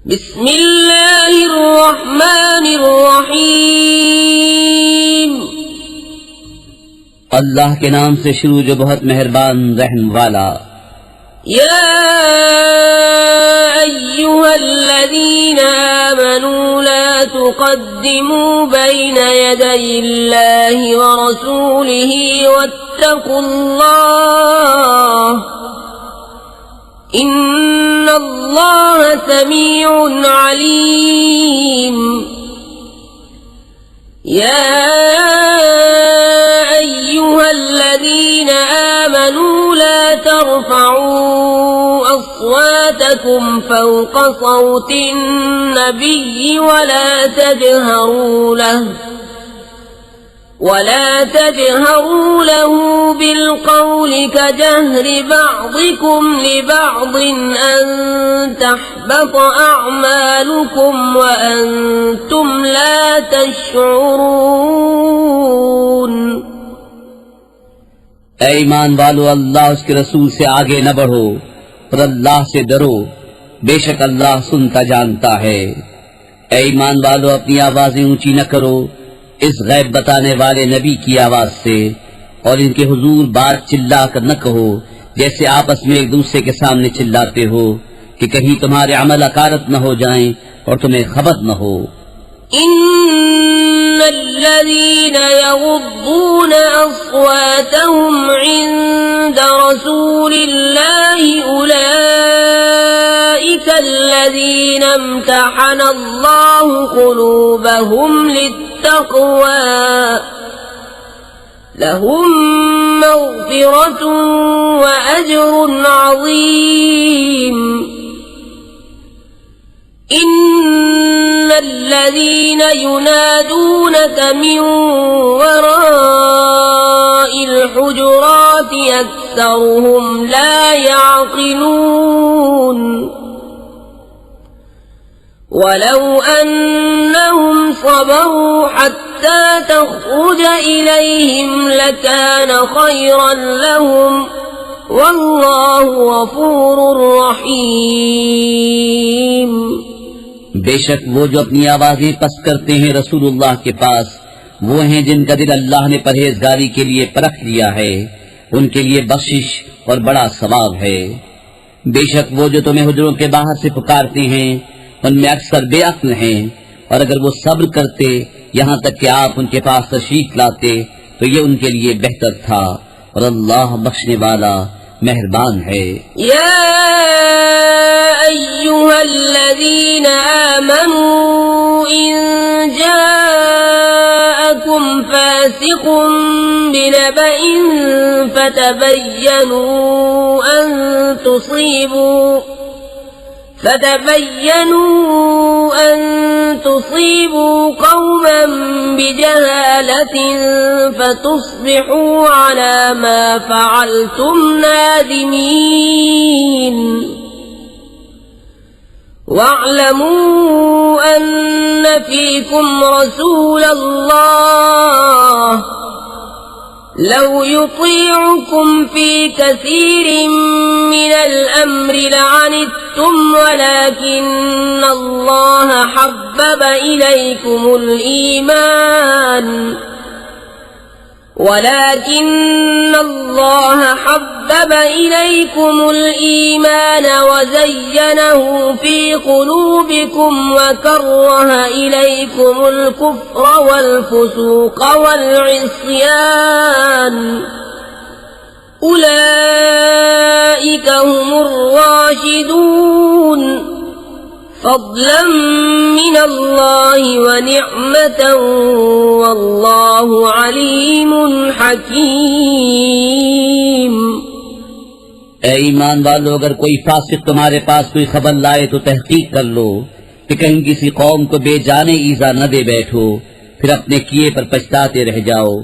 बिस्मिल्लाहिर्रहमानिर्रहीम। अल्लाह के नाम से शुरू जो बहुत मेहरबान रहम वाला। या अय्युहल्लज़ीना आमनू ला तुक़द्दिमू बैन यदयिल्लाहि व रसूलिही वत्तक़ुल्लाह इन्नल्लाह समीउन अलीम। या अय्युहल्लज़ीना आमनू ला तर्फ़अू अस्वातकुम फ़ौक़ सौतिन नबिय्यि वला तजहरू लहू बिलक़ौल कजहर बअज़िकुम लिबअज़िन अन तहबत अअमालुकुम व अंतुम ला तशऊरून। ऐ ईमान वालो, अल्लाह उसके रसूल से आगे न बढ़ो और अल्लाह से डरो, बेशक अल्लाह सुनता जानता है। ऐ ईमान वालो, अपनी आवाजें ऊंची न करो इस गैब बताने वाले नबी की आवाज से, और इनके हुजूर बात चिल्ला कर न कहो जैसे आपस में एक दूसरे के सामने चिल्लाते हो कि कहीं तुम्हारे अमल अकारत न हो जाएं और तुम्हें खबर न हो। इन्नल्लज़ीना यग़ुद्दूना अस्वातहुम इन्द रसूलिल्लाहि उलाइका अल्लज़ीना इम्तहनल्लाहु क़ुलूबहुम लित्तक़वा लहुम मग़फ़िरतुन व अज्रुन अज़ीम। इन्नल्लज़ीना युनादूनक मिन वराइल हुजुराति अक्सरुहुम ला यअक़िलून। वलौ अन्नहुम सबरू हत्ता तख़रुज इलैहिम लकान खैरन लहुम वल्लाहु गफूरुर रहीम। बेशक वो जो अपनी आवाजें पस्त करते हैं रसूलुल्लाह के पास, वो हैं जिनका दिल अल्लाह ने परहेजगारी के लिए परख लिया है, उनके लिए बख्शिश और बड़ा सवाब है। बेशक वो जो तुम्हें हुजरों के बाहर से पुकारते हैं उनमें अक्सर बेअक्ल हैं, और अगर वो सब्र करते यहाँ तक कि आप उनके पास तशरीफ लाते तो ये उनके लिए बेहतर था, और अल्लाह बख्शने वाला मेहरबान है। या अय्युहल्लज़ीना आमनू इन जाअकुम फ़ासिक़ुन बिनबइन فتبينوا أن تصيبوا قوما بجهالة فتصبحوا على ما فعلتم نادمين واعلموا أن فيكم رسول الله لو يطيعكم في كثير من الأمر لعنتم ولكن الله حبب إليكم الإيمان وزينه في قلوبكم وكره إليكم الكفر والفسوق والعصيان أولئك هم الراشدون فضلا من الله ونعمة والله عليم حكيم। ऐ ईमान वालो, अगर कोई फासिक तुम्हारे पास कोई खबर लाए तो तहकीक कर लो कि कहीं किसी कौम को बेजाने ईजा न दे बैठो, फिर अपने किए पर पछताते रह जाओ,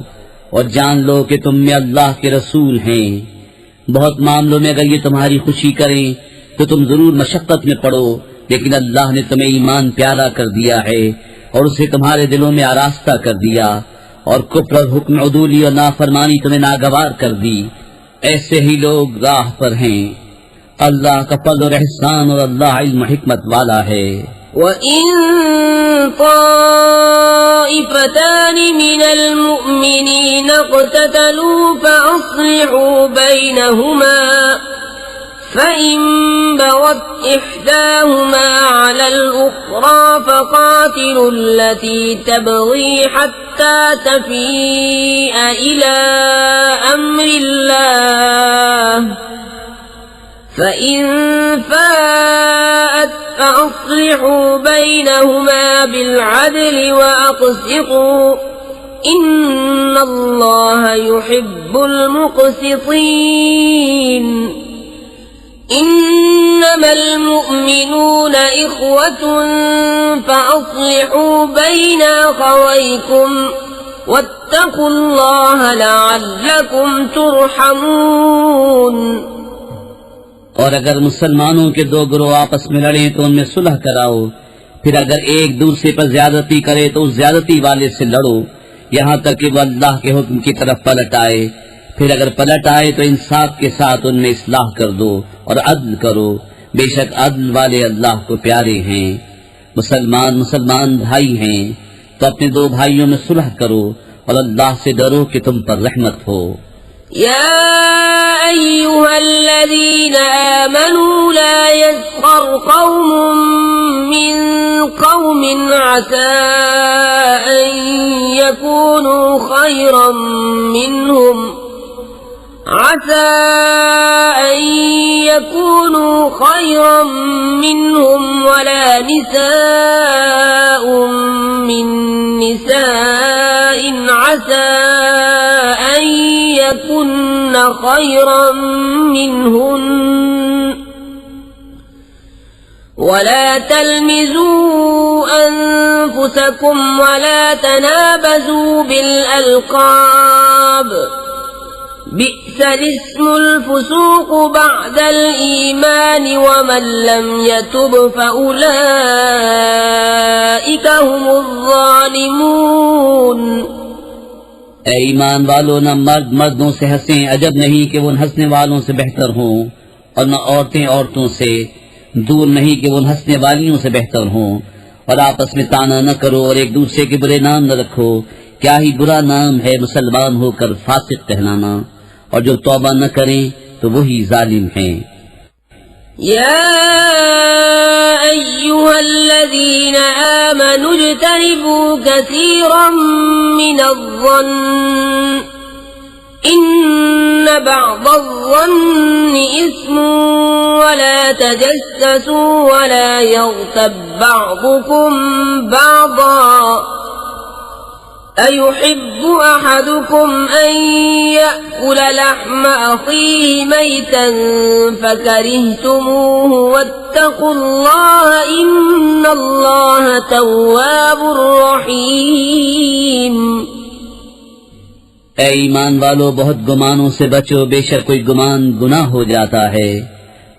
और जान लो कि तुम में अल्लाह के रसूल हैं। बहुत मामलों में अगर ये तुम्हारी खुशी करें तो तुम जरूर मशक्कत में पड़ो, लेकिन अल्लाह ने तुम्हें ईमान प्यारा कर दिया है और उसे तुम्हारे दिलों में आरास्ता कर दिया, और कुफ्र और हुक्म उदूली और नाफरमानी तुम्हें नागवार कर दी। ऐसे ही लोग राह पर हैं। अल्लाह का फज़्ल और एहसान और अल्लाह इल्म हिकमत वाला है। وَإِن طَائِفَتَانِ مِنَ الْمُؤْمِنِينَ اقْتَتَلُوا فَأَصْلِحُوا بَيْنَهُمَا فَإِن بَغَتْ إِحْدَاهُمَا عَلَى الْأُخْرَى فَقَاتِلُوا الَّتِي تَبْغِي حَتَّى تَفِيءَ إِلَى أَمْرِ اللَّهِ فَإِن فَاءَتْ فَأَصْلِحُوا بَيْنَهُمَا بِالْعَدْلِ وَأَقْسِطُوا إِنَّ اللَّهَ يُحِبُّ الْمُقْسِطِينَ إِنَّمَا الْمُؤْمِنُونَ إِخْوَةٌ فَأَصْلِحُوا بَيْنَ أَخَوَيْكُمْ وَاتَّقُوا اللَّهَ لَعَلَّكُمْ تُرْحَمُونَ। और अगर मुसलमानों के दो गिरोह आपस में लड़े तो उनमें सुलह कराओ। फिर अगर एक दूसरे पर ज्यादती करे तो उस ज्यादती वाले से लड़ो, यहाँ तक कि वो अल्लाह के हुक्म की तरफ पलट आए। फिर अगर पलट आए तो इंसाफ के साथ उनमें इस्लाह कर दो और अदल करो। बेशक अदल वाले अल्लाह को प्यारे हैं। मुसलमान भाई हैं तो अपने दो भाइयों में सुलह करो और अल्लाह से डरो कि तुम पर रहमत हो। يا أيها الذين آمنوا لا يسخر قوم من قوم عسى أن يكونوا خيرا منهم ولا نساء من نساء عسى أن يكن خيرا منهن ولا تلمزوا أنفسكم ولا تنابزوا بالألقاب بئس الاسم الفسوق بعد الإيمان ومن لم يتب فأولئك هم الظالمون। ऐ ईमान वालों, न मर्द मर्दों से हंसें, अजब नहीं कि वो उन हंसने वालों से बेहतर हों, और न औरतें औरतों से, दूर नहीं कि वो उन हंसने वालियों से बेहतर हों। और आपस में ताना न करो और एक दूसरे के बुरे नाम न रखो। क्या ही बुरा नाम है मुसलमान होकर फासिक कहलाना, और जो तौबा न करें तो वही जालिम हैं। या अय्युहल्लज़ीना आमनू इज्तनिबू कसीरम मिनज़्ज़न्न इन्न बअज़-ज़न्नि इस्मुन वला तजस्ससू वला यग़्तब बअज़ुकुम बअज़ा أيحب أحدكم أن يأكل لحم أخيه ميتا فكرهتموه واتقوا الله إن الله تواب رحيم। ऐ ईमान वालों, बहुत गुमानों से बचो, बेशक कोई गुमान गुनाह हो जाता है।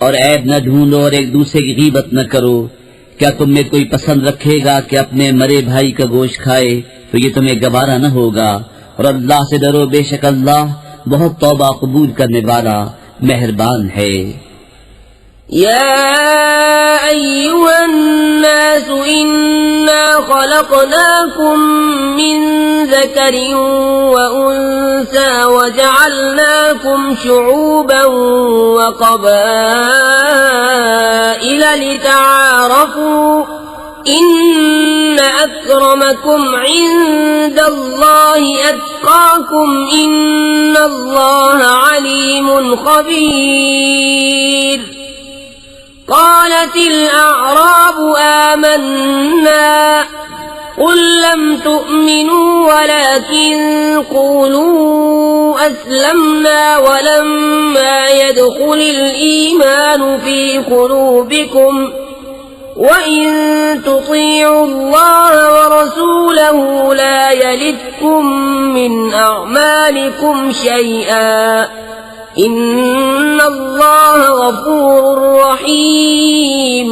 और ऐब न ढूंढो और एक दूसरे की गीबत न करो। क्या तुम में कोई पसंद रखेगा कि अपने मरे भाई का गोश्त खाए? तो ये तुम्हें गवारा न होगा। और अल्लाह से डरो, बेशक अल्लाह बहुत तौबा कबूल करने वाला मेहरबान है। या अय्युहन्नास इन्ना खलक़नाकुम मिन ज़करिन व उन्सा वजअलनाकुम शुऊबन व क़बाइल लितआरफू इन्न अक्रमकुम इन्दल्लाहि अत्क़ाकुम इन्नल्लाह अलीमुन ख़बीर। क़ालतिल अअराबु आमन्ना क़ुल लम तु'मिनू वलाकिन क़ूलू अस्लमना वलम्मा यदख़ुलिल ईमानु फ़ी क़ुलूबिकुम وَإِن تُطِيعُوا اللَّهَ وَرَسُولَهُ لَا يَلِتْكُم مِّنْ أَعْمَالِكُمْ شَيْئًا إِنَّ اللَّهَ غَفُورٌ رَّحِيمٌ।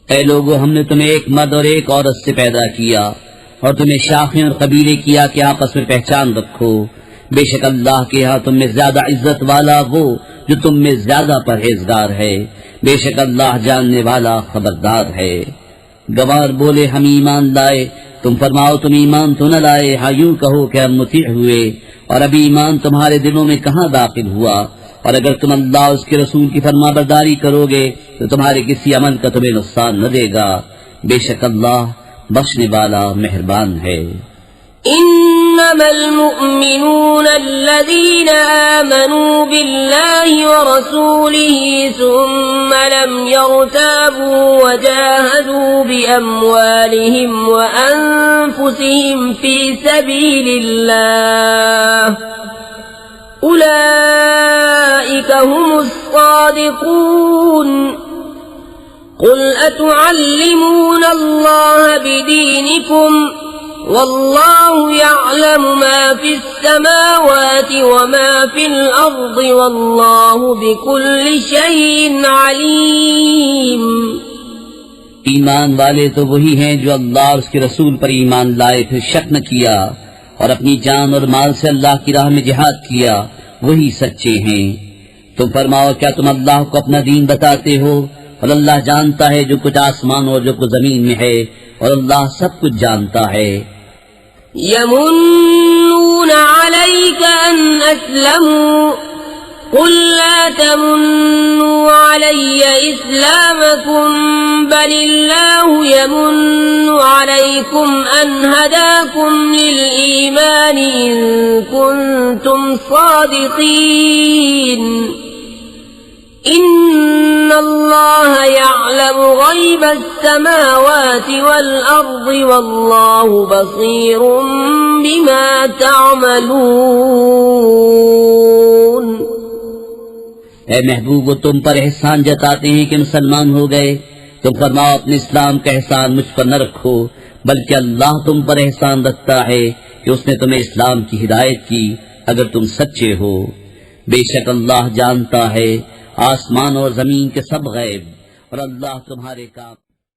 ऐ लोगों, हमने तुम्हें एक मर्द और एक औरत से पैदा किया और तुम्हें शाखें और कबीले किया कि आपस में पहचान रखो। बेशक अल्लाह के यहाँ तुम में ज्यादा इज्जत वाला वो जो तुम में ज्यादा परहेजगार है। बेशक अल्लाह जानने वाला खबरदार है। गवार बोले हम ईमान लाए। तुम फरमाओ तुम ईमान तो न लाए, हाँ यूं कहो कि हम मुती हुए, और अभी ईमान तुम्हारे दिलों में कहाँ दाखिल हुआ। और अगर तुम अल्लाह उसके रसूल की फरमाबरदारी करोगे तो तुम्हारे किसी अमल का तुम्हें नुकसान न देगा। बेशक अल्लाह बख्शने वाला मेहरबान है। इन्नमल मुअमिनून अल्लज़ीना आमनू बिल्लाहि व रसूलिही सुम्मा लम यर्ताबू व जाहदू बिअम्वालिहिम व अनफुसिहिम फी सबीलिल्लाह उलाइका हुमुस सादिकून। कुल अतुअल्लिमून अल्लाह बिदीनिकुम वल्लाहु यअलमु मा फिस समावाति व मा फिल अर्दि वल्लाहु बिकुल्लि शैइन अलीम। ईमान वाले तो वही हैं जो अल्लाह और उसके रसूल पर ईमान लाए, फिर शक न किया और अपनी जान और माल से अल्लाह की राह में जिहाद किया, वही सच्चे हैं। तुम फरमाओ क्या तुम अल्लाह को अपना दीन बताते हो, और अल्लाह जानता है जो कुछ आसमान और जो कुछ जमीन में है, और अल्लाह सब कुछ जानता है। यमुन्नून अलैका अन अस्लमू कुल ला तमुन्नू अलैया इस्लामकुम बलिल्लाहु यमुन्नु अलैकुम अन हदाकुम लिल ईमान इन कुंतुम सादिकीन। इन्नल्लाह यअलमु गैबस समावाति वल अर्दि वल्लाहु बसीरुम बिमा तअमलून। ऐ महबूब, वो तुम पर एहसान जताते हैं कि मुसलमान हो गए। तुम फरमाओ अपने इस्लाम का एहसान मुझ पर न रखो, बल्कि अल्लाह तुम पर एहसान रखता है कि उसने तुम्हें इस्लाम की हिदायत की, अगर तुम सच्चे हो। बेशक अल्लाह जानता है आसमान और जमीन के सब गैब, और अल्लाह तुम्हारे काम